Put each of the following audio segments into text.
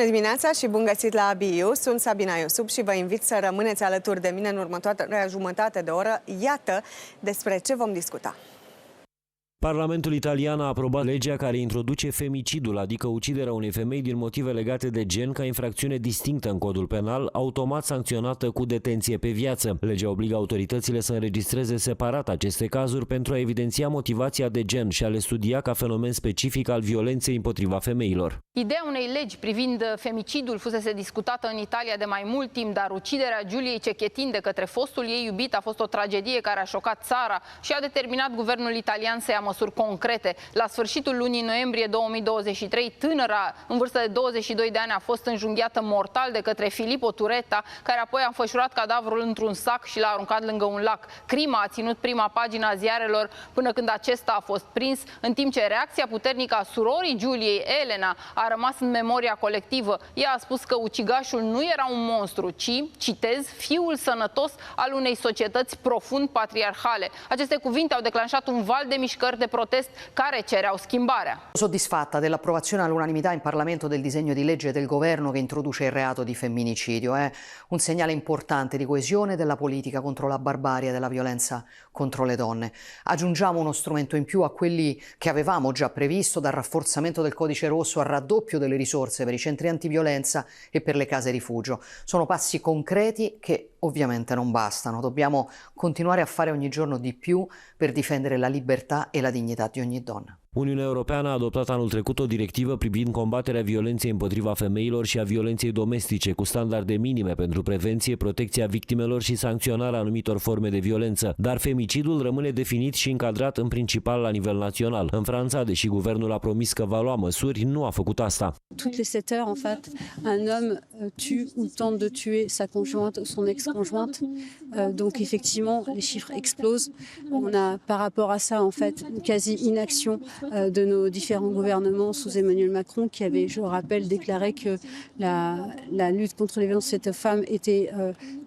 Bună dimineața și bun găsit la ABU. Sunt Sabina Iosub și vă invit să rămâneți alături de mine în următoarea jumătate de oră. Iată despre ce vom discuta. Parlamentul italian a aprobat legea care introduce femicidul, adică uciderea unei femei din motive legate de gen, ca infracțiune distinctă în codul penal, automat sancționată cu detenție pe viață. Legea obligă autoritățile să înregistreze separat aceste cazuri pentru a evidenția motivația de gen și a le studia ca fenomen specific al violenței împotriva femeilor. Ideea unei legi privind femicidul fusese discutată în Italia de mai mult timp, dar uciderea Giuliei Cecchettin de către fostul ei iubit a fost o tragedie care a șocat țara și a determinat guvernul italian să ia măsuri concrete. La sfârșitul lunii noiembrie 2023, tânăra în vârstă de 22 de ani a fost înjunghiată mortal de către Filippo Turetta, care apoi a înfășurat cadavrul într-un sac și l-a aruncat lângă un lac. Crima a ținut prima pagina a ziarelor până când acesta a fost prins, în timp ce reacția puternică a surorii Giuliei, Elena, a rămas în memoria colectivă. Ea a spus că ucigașul nu era un monstru, ci, citez, fiul sănătos al unei societăți profund patriarhale. Aceste cuvinte au declanșat un val de mișcări de protest care cereau schimbarea. Soddisfatta dell'approvazione all'unanimità in Parlamento del disegno di legge del governo che introduce il reato di femminicidio. È un segnale importante di coesione della politica contro la barbarie e della violenza contro le donne. Aggiungiamo uno strumento in più a quelli che avevamo già previsto, dal rafforzamento del codice rosso al raddoppio delle risorse per i centri antiviolenza e per le case rifugio. Sono passi concreti che ovviamente non bastano. Dobbiamo continuare a fare ogni giorno di più per difendere la libertà e la dignità di ogni donna. Uniunea Europeană a adoptat anul trecut o directivă privind combaterea violenței împotriva femeilor și a violenței domestice, cu standarde minime pentru prevenție, protecția victimelor și sancționarea anumitor forme de violență. Dar femicidul rămâne definit și încadrat în principal la nivel național. În Franța, deși guvernul a promis că va lua măsuri, nu a făcut asta. Toutes les 7 heures, en fait, un homme tue ou tente de tuer sa conjointe ou son ex-conjointe. Donc, effectivement, les chiffres explosent. On a, par rapport à ça, en fait, une quasi-inaction de nos différents gouvernements sous Emmanuel Macron, qui avait, je le rappelle, déclaré que la lutte contre les violences faites aux femmes était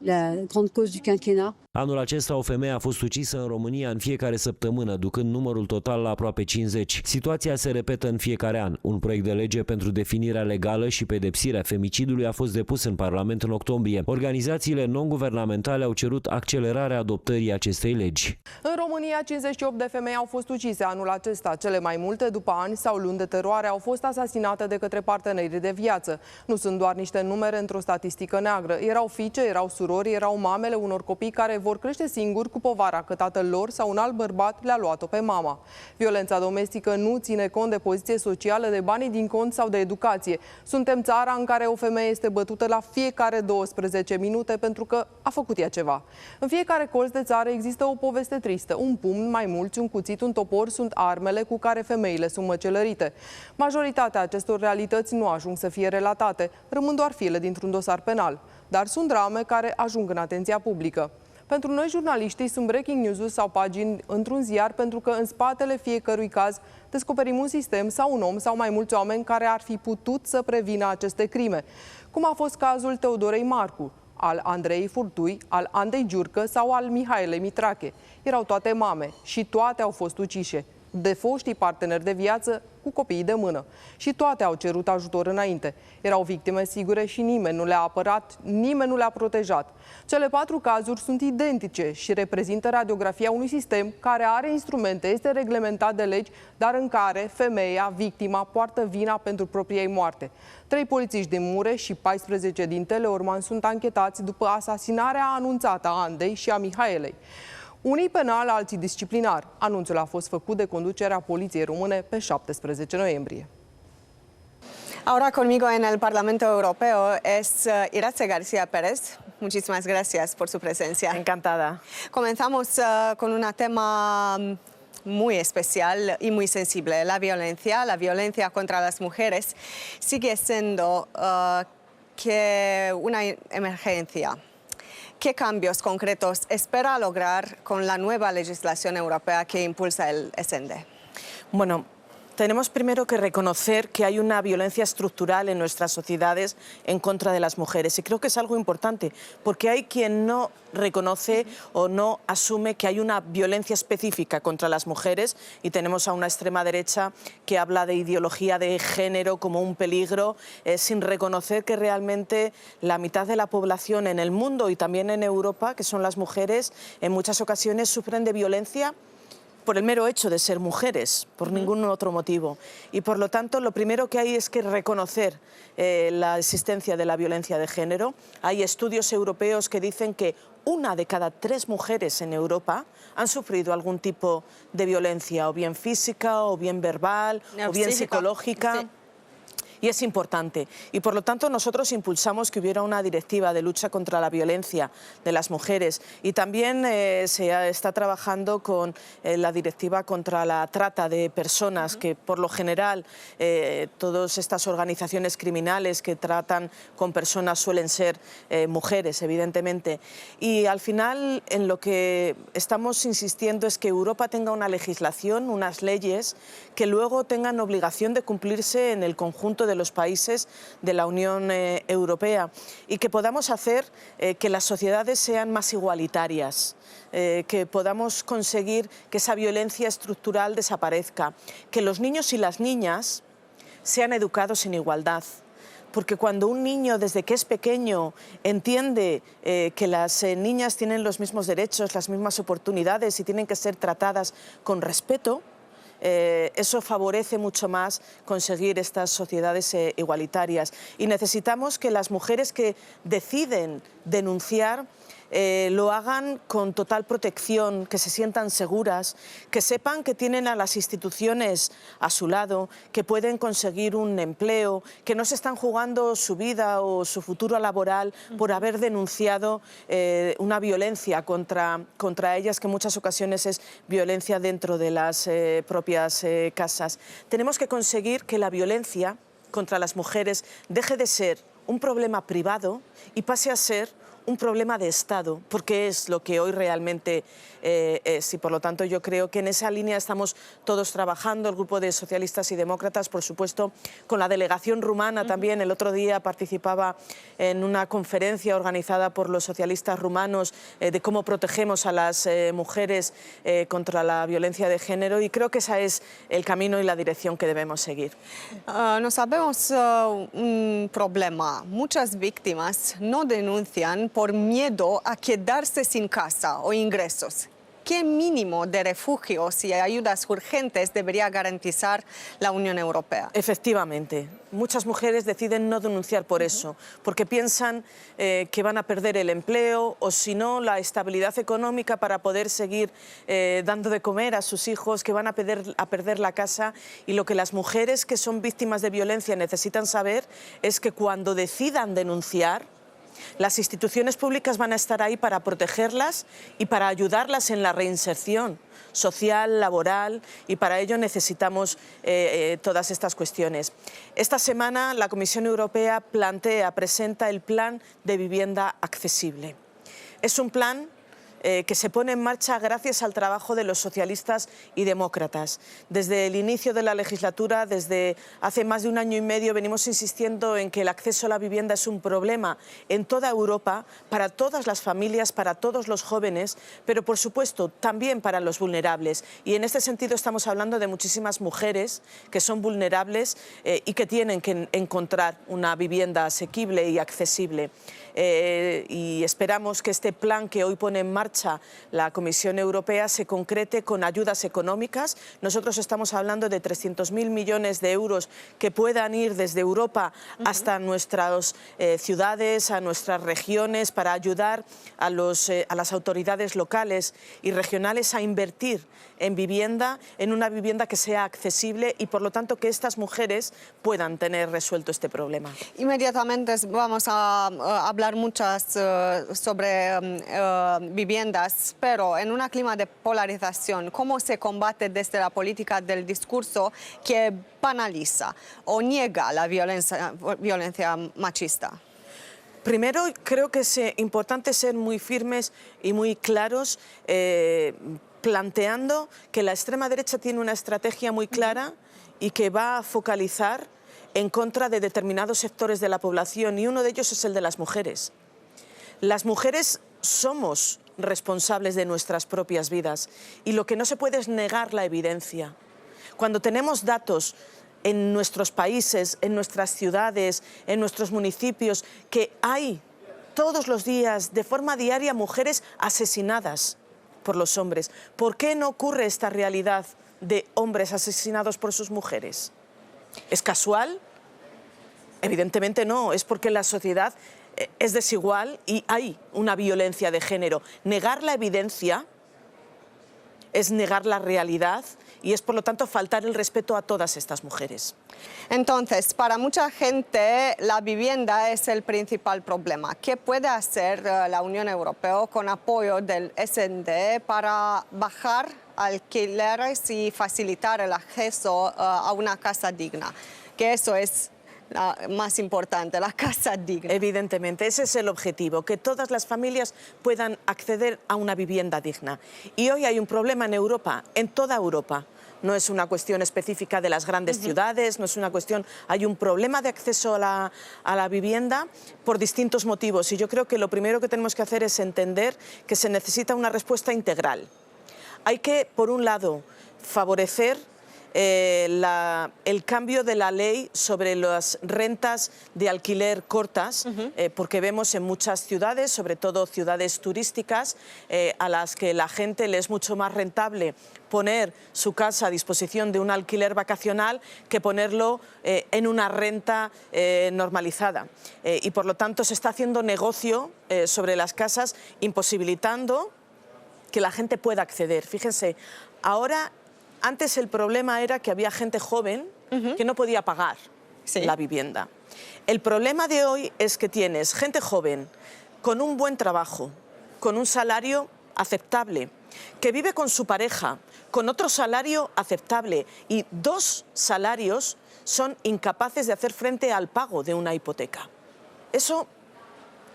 la grande cause du quinquennat. Anul acesta o femeie a fost ucisă în România în fiecare săptămână, ducând numărul total la aproape 50. Situația se repetă în fiecare an. Un proiect de lege pentru definirea legală și pedepsirea femicidului a fost depus în Parlament în octombrie. Organizațiile non-guvernamentale au cerut accelerarea adoptării acestei legi. În România, 58 de femei au fost ucise anul acesta. Cele mai multe, după ani sau luni de teroare, au fost asasinate de către partenerii de viață. Nu sunt doar niște numere într-o statistică neagră. Erau fiice, erau surori, erau mamele unor copii care vor crește singuri cu povara că tatăl lor sau un alt bărbat le-a luat-o pe mama. Violența domestică nu ține cont de poziție socială, de banii din cont sau de educație. Suntem țara în care o femeie este bătută la fiecare 12 minute pentru că a făcut ea ceva. În fiecare colț de țară există o poveste tristă. Un pumn, mai mulți, un cuțit, un topor sunt armele cu care femeile sunt măcelărite. Majoritatea acestor realități nu ajung să fie relatate, rămân doar file dintr-un dosar penal. Dar sunt drame care ajung în atenția publică. Pentru noi, jurnaliștii, sunt breaking news-uri sau pagini într-un ziar pentru că în spatele fiecărui caz descoperim un sistem sau un om sau mai mulți oameni care ar fi putut să prevină aceste crime. Cum a fost cazul Teodorei Marcu, al Andrei Furtui, al Andrei Giurcă sau al Mihaelei Mitrache. Erau toate mame și toate au fost ucise de foștii parteneri de viață cu copiii de mână. Și toate au cerut ajutor înainte. Erau victime sigure și nimeni nu le-a apărat, nimeni nu le-a protejat. Cele 4 cazuri sunt identice și reprezintă radiografia unui sistem care are instrumente, este reglementat de legi, dar în care femeia, victima, poartă vina pentru propria ei moarte. 3 polițiști din Mureș și 14 din Teleorman sunt anchetați după asasinarea anunțată a Andei și a Mihaelei. Unii penal, alții disciplinar. Anunțul a fost făcut de conducerea Poliției Române pe 17 noiembrie. Ahora conmigo en el Parlamento Europeo es Iratxe García Pérez. Muchísimas gracias por su presencia. Encantada. Comenzamos con una tema muy especial y muy sensible. La violencia contra las mujeres sigue siendo una emergencia. ¿Qué cambios concretos espera lograr con la nueva legislación europea que impulsa el SND? Bueno, Tenemos primero que reconocer que hay una violencia estructural en nuestras sociedades en contra de las mujeres. Y creo que es algo importante, porque hay quien no reconoce o no asume que hay una violencia específica contra las mujeres, y tenemos a una extrema derecha que habla de ideología de género como un peligro, sin reconocer que realmente la mitad de la población en el mundo y también en Europa, que son las mujeres, en muchas ocasiones sufren de violencia por el mero hecho de ser mujeres, por ningún otro motivo. Y por lo tanto, lo primero que hay es que reconocer la existencia de la violencia de género. Hay estudios europeos que dicen que 1 de cada 3 mujeres en Europa han sufrido algún tipo de violencia, o bien física, o bien verbal, o bien psicológica. Sí. Y es importante. Y por lo tanto nosotros impulsamos que hubiera una directiva de lucha contra la violencia de las mujeres. Y también se está trabajando con la directiva contra la trata de personas, que por lo general todas estas organizaciones criminales que tratan con personas suelen ser mujeres, evidentemente. Y al final en lo que estamos insistiendo es que Europa tenga una legislación, unas leyes que luego tengan obligación de cumplirse en el conjunto de los países de la Unión Europea, y que podamos hacer que las sociedades sean más igualitarias, que podamos conseguir que esa violencia estructural desaparezca, que los niños y las niñas sean educados en igualdad. Porque cuando un niño desde que es pequeño entiende que las niñas tienen los mismos derechos, las mismas oportunidades y tienen que ser tratadas con respeto, eso favorece mucho más conseguir estas sociedades igualitarias. Y necesitamos que las mujeres que deciden denunciar lo hagan con total protección, que se sientan seguras, que sepan que tienen a las instituciones a su lado, que pueden conseguir un empleo, que no se están jugando su vida o su futuro laboral por haber denunciado una violencia contra ellas, que en muchas ocasiones es violencia dentro de las propias casas. Tenemos que conseguir que la violencia contra las mujeres deje de ser un problema privado y pase a ser un problema de Estado, porque es lo que hoy realmente es. Y por lo tanto yo creo que en esa línea estamos todos trabajando, el grupo de socialistas y demócratas, por supuesto, con la delegación rumana también. El otro día participaba en una conferencia organizada por los socialistas rumanos de cómo protegemos a las mujeres contra la violencia de género, y creo que ese es el camino y la dirección que debemos seguir. Nos sabemos un problema. Muchas víctimas no denuncian por miedo a quedarse sin casa o ingresos. ¿Qué mínimo de refugios y ayudas urgentes debería garantizar la Unión Europea? Efectivamente, muchas mujeres deciden no denunciar por eso, porque piensan que van a perder el empleo, o si no, la estabilidad económica para poder seguir dando de comer a sus hijos, que van a perder la casa. Y lo que las mujeres que son víctimas de violencia necesitan saber es que cuando decidan denunciar, las instituciones públicas van a estar ahí para protegerlas y para ayudarlas en la reinserción social, laboral, y para ello necesitamos todas estas cuestiones. Esta semana la Comisión Europea presenta el Plan de Vivienda Accesible. Es un plan que se pone en marcha gracias al trabajo de los socialistas y demócratas. Desde el inicio de la legislatura, desde hace más de 1 año y medio, venimos insistiendo en que el acceso a la vivienda es un problema en toda Europa, para todas las familias, para todos los jóvenes, pero por supuesto también para los vulnerables. Y en este sentido estamos hablando de muchísimas mujeres que son vulnerables y que tienen que encontrar una vivienda asequible y accesible. Y esperamos que este plan que hoy pone en marcha la Comisión Europea se concrete con ayudas económicas. Nosotros estamos hablando de 300.000 millones de euros que puedan ir desde Europa hasta nuestras ciudades, a nuestras regiones, para ayudar a las autoridades locales y regionales a invertir en vivienda, en una vivienda que sea accesible, y por lo tanto que estas mujeres puedan tener resuelto este problema. Inmediatamente vamos a hablar muchas sobre viviendas, pero en un clima de polarización, ¿cómo se combate desde la política del discurso que banaliza o niega la violencia machista? Primero, creo que es importante ser muy firmes y muy claros, planteando que la extrema derecha tiene una estrategia muy clara y que va a focalizar en contra de determinados sectores de la población, y uno de ellos es el de las mujeres. Las mujeres somos responsables de nuestras propias vidas y lo que no se puede es negar la evidencia. Cuando tenemos datos en nuestros países, en nuestras ciudades, en nuestros municipios, que hay todos los días, de forma diaria, mujeres asesinadas por los hombres, ¿por qué no ocurre esta realidad de hombres asesinados por sus mujeres? ¿Es casual? Evidentemente no, es porque la sociedad es desigual y hay una violencia de género. Negar la evidencia es negar la realidad y es, por lo tanto, faltar el respeto a todas estas mujeres. Entonces, para mucha gente, la vivienda es el principal problema. ¿Qué puede hacer la Unión Europea con apoyo del SND para bajar alquileres y facilitar el acceso a una casa digna? Que eso es más importante, la casa digna. Evidentemente, ese es el objetivo, que todas las familias puedan acceder a una vivienda digna. Y hoy hay un problema en Europa, en toda Europa. No es una cuestión específica de las grandes ciudades, no es una cuestión... Hay un problema de acceso a la vivienda por distintos motivos. Y yo creo que lo primero que tenemos que hacer es entender que se necesita una respuesta integral. Hay que, por un lado, favorecer el cambio de la ley sobre las rentas de alquiler cortas, porque vemos en muchas ciudades, sobre todo ciudades turísticas, a las que la gente le es mucho más rentable poner su casa a disposición de un alquiler vacacional que ponerlo en una renta normalizada. Y por lo tanto se está haciendo negocio sobre las casas, imposibilitando que la gente pueda acceder. Fíjense, ahora... Antes el problema era que había gente joven que no podía pagar la vivienda. El problema de hoy es que tienes gente joven con un buen trabajo, con un salario aceptable, que vive con su pareja, con otro salario aceptable, y dos salarios son incapaces de hacer frente al pago de una hipoteca. Eso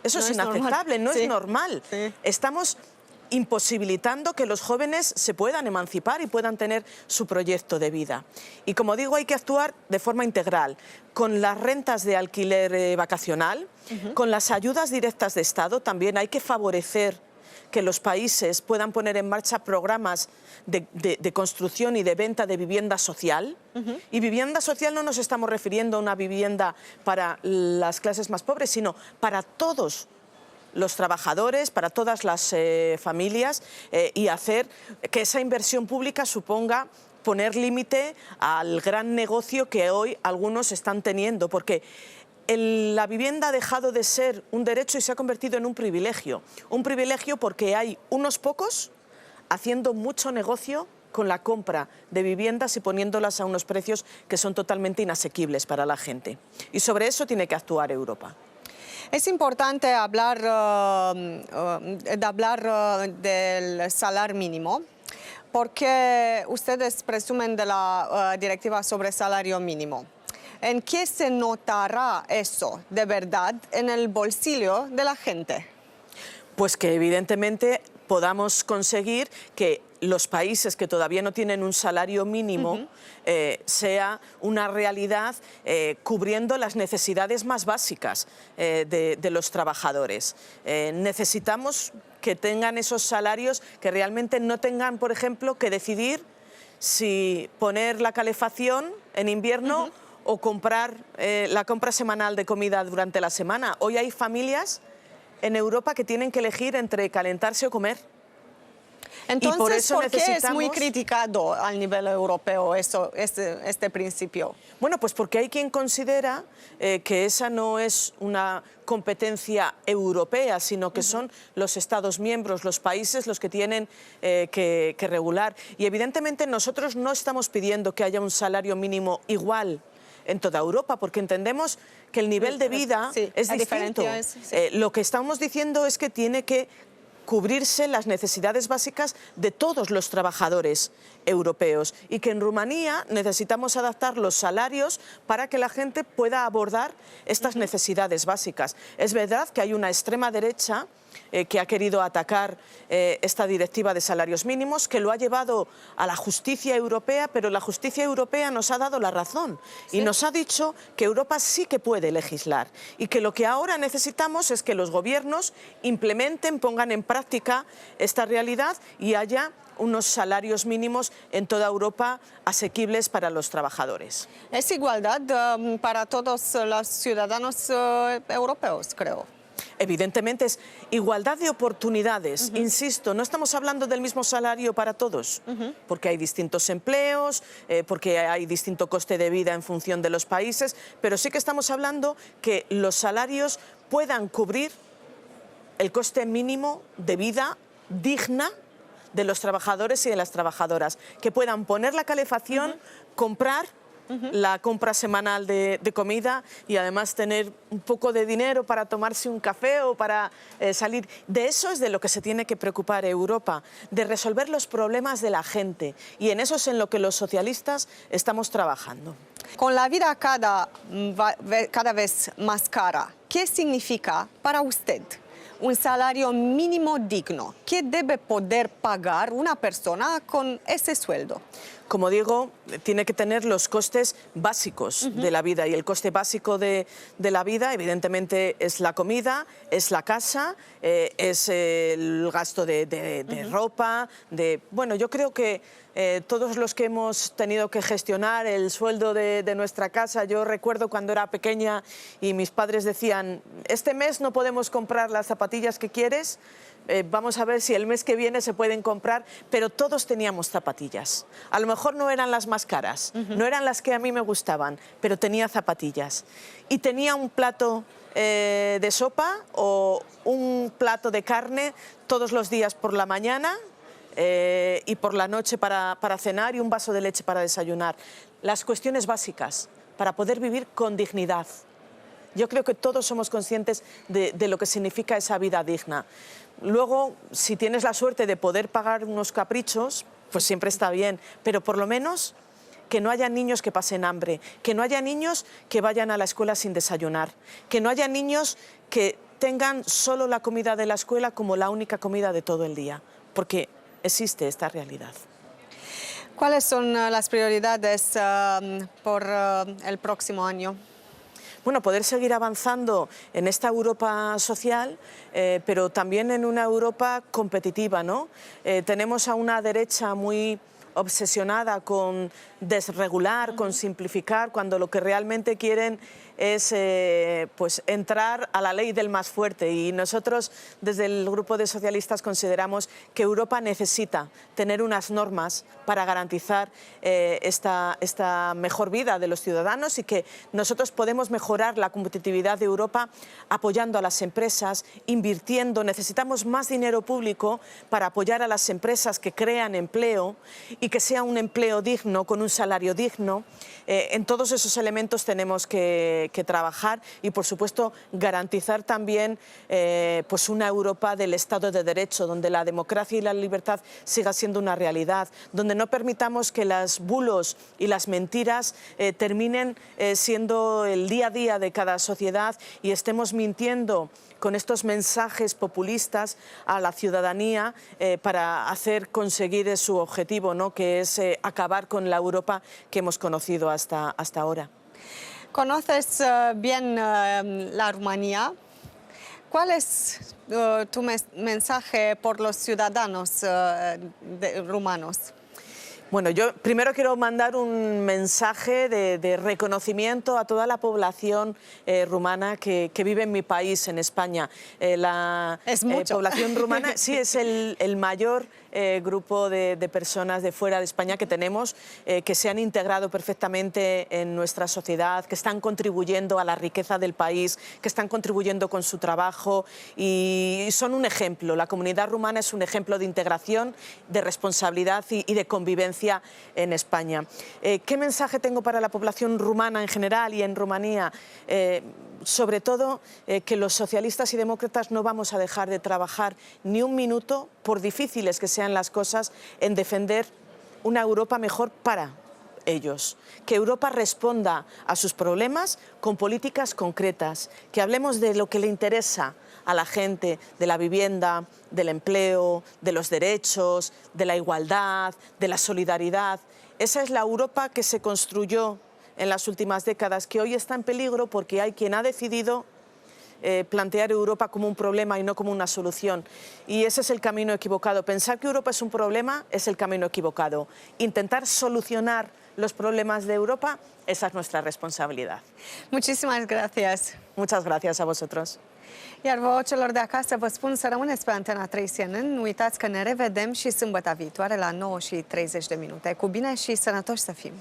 es inaceptable, no es normal. Sí. Estamos imposibilitando que los jóvenes se puedan emancipar y puedan tener su proyecto de vida. Y como digo, hay que actuar de forma integral, con las rentas de alquiler vacacional, con las ayudas directas de Estado. También hay que favorecer que los países puedan poner en marcha programas de construcción y de venta de vivienda social. Y vivienda social no nos estamos refiriendo a una vivienda para las clases más pobres, sino para todos los trabajadores, para todas las familias, y hacer que esa inversión pública suponga poner límite al gran negocio que hoy algunos están teniendo, porque la vivienda ha dejado de ser un derecho y se ha convertido en un privilegio porque hay unos pocos haciendo mucho negocio con la compra de viviendas y poniéndolas a unos precios que son totalmente inasequibles para la gente. Y sobre eso tiene que actuar Europa. Es importante hablar del salario mínimo, porque ustedes presumen de la directiva sobre salario mínimo. ¿En qué se notará eso de verdad en el bolsillo de la gente? Pues que evidentemente podamos conseguir que los países que todavía no tienen un salario mínimo sea una realidad cubriendo las necesidades más básicas de los trabajadores. Necesitamos que tengan esos salarios, que realmente no tengan, por ejemplo, que decidir si poner la calefacción en invierno o comprar la compra semanal de comida durante la semana. Hoy hay familias en Europa que tienen que elegir entre calentarse o comer. Entonces, ¿por qué es muy criticado a nivel europeo este principio? Bueno, pues porque hay quien considera que esa no es una competencia europea, sino que son los Estados miembros, los países, los que tienen que regular. Y evidentemente nosotros no estamos pidiendo que haya un salario mínimo igual en toda Europa, porque entendemos que el nivel de vida es distinto. Lo que estamos diciendo es que tiene que cubrirse las necesidades básicas de todos los trabajadores europeos y que en Rumanía necesitamos adaptar los salarios para que la gente pueda abordar estas necesidades básicas. Es verdad que hay una extrema derecha que ha querido atacar esta directiva de salarios mínimos, que lo ha llevado a la justicia europea, pero la justicia europea nos ha dado la razón y nos ha dicho que Europa sí que puede legislar y que lo que ahora necesitamos es que los gobiernos implementen, pongan en práctica esta realidad y haya unos salarios mínimos en toda Europa asequibles para los trabajadores. Es igualdad para todos los ciudadanos europeos, creo. Evidentemente es igualdad de oportunidades, insisto, no estamos hablando del mismo salario para todos, porque hay distintos empleos, porque hay distinto coste de vida en función de los países, pero sí que estamos hablando que los salarios puedan cubrir el coste mínimo de vida digna de los trabajadores y de las trabajadoras, que puedan poner la calefacción, comprar la compra semanal de comida y además tener un poco de dinero para tomarse un café o para salir. De eso es de lo que se tiene que preocupar Europa, de resolver los problemas de la gente, y en eso es en lo que los socialistas estamos trabajando. Con la vida cada vez más cara, ¿qué significa para usted un salario mínimo digno? ¿Qué debe poder pagar una persona con ese sueldo? Como digo, tiene que tener los costes básicos de la vida, y el coste básico de la vida evidentemente es la comida, es la casa, es el gasto de ropa, bueno, yo creo que todos los que hemos tenido que gestionar el sueldo de nuestra casa, yo recuerdo cuando era pequeña y mis padres decían, este mes no podemos comprar las zapatillas que quieres, vamos a ver si el mes que viene se pueden comprar, pero todos teníamos zapatillas. A lo mejor no eran las más caras, no eran las que a mí me gustaban, pero tenía zapatillas. Y tenía un plato de sopa o un plato de carne todos los días por la mañana y por la noche para cenar, y un vaso de leche para desayunar. Las cuestiones básicas para poder vivir con dignidad. Yo creo que todos somos conscientes de lo que significa esa vida digna. Luego, si tienes la suerte de poder pagar unos caprichos, pues siempre está bien, pero por lo menos que no haya niños que pasen hambre, que no haya niños que vayan a la escuela sin desayunar, que no haya niños que tengan solo la comida de la escuela como la única comida de todo el día, porque existe esta realidad. ¿Cuáles son las prioridades por el próximo año? Bueno, poder seguir avanzando en esta Europa social, pero también en una Europa competitiva, ¿no? Tenemos a una derecha muy obsesionada con desregular, con simplificar, cuando lo que realmente quieren es pues entrar a la ley del más fuerte, y nosotros desde el Grupo de Socialistas consideramos que Europa necesita tener unas normas para garantizar esta mejor vida de los ciudadanos, y que nosotros podemos mejorar la competitividad de Europa apoyando a las empresas, invirtiendo. Necesitamos más dinero público para apoyar a las empresas que crean empleo y que sea un empleo digno, con un salario digno. En todos esos elementos tenemos que trabajar y, por supuesto, garantizar también pues una Europa del Estado de Derecho, donde la democracia y la libertad siga siendo una realidad, donde no permitamos que los bulos y las mentiras terminen siendo el día a día de cada sociedad y estemos mintiendo con estos mensajes populistas a la ciudadanía para hacer conseguir su objetivo, ¿no?, que es acabar con la Europa que hemos conocido hasta ahora. ¿Conoces bien la Rumanía? ¿Cuál es tu mensaje por los ciudadanos rumanos? Bueno, yo primero quiero mandar un mensaje de reconocimiento a toda la población rumana que vive en mi país, en España. La población rumana sí es el mayor grupo de personas de fuera de España que tenemos, que se han integrado perfectamente en nuestra sociedad, que están contribuyendo a la riqueza del país, que están contribuyendo con su trabajo y son un ejemplo. La comunidad rumana es un ejemplo de integración, de responsabilidad y de convivencia en España. ¿Qué mensaje tengo para la población rumana en general y en Rumanía? Sobre todo que los socialistas y demócratas no vamos a dejar de trabajar ni un minuto, por difíciles que sean las cosas, en defender una Europa mejor para ellos. Que Europa responda a sus problemas con políticas concretas, que hablemos de lo que le interesa a la gente de la vivienda, del empleo, de los derechos, de la igualdad, de la solidaridad. Esa es la Europa que se construyó en las últimas décadas, que hoy está en peligro porque hay quien ha decidido plantear Europa como un problema y no como una solución. Y ese es el camino equivocado. Pensar que Europa es un problema es el camino equivocado. Intentar solucionar los problemas de Europa, esa es nuestra responsabilidad. Muchísimas gracias. Muchas gracias a vosotros. Iar vouă celor de acasă vă spun să rămâneți pe Antena 3 CNN. Nu uitați că ne revedem și sâmbătă viitoare la 9:30. Cu bine și sănătoși să fim!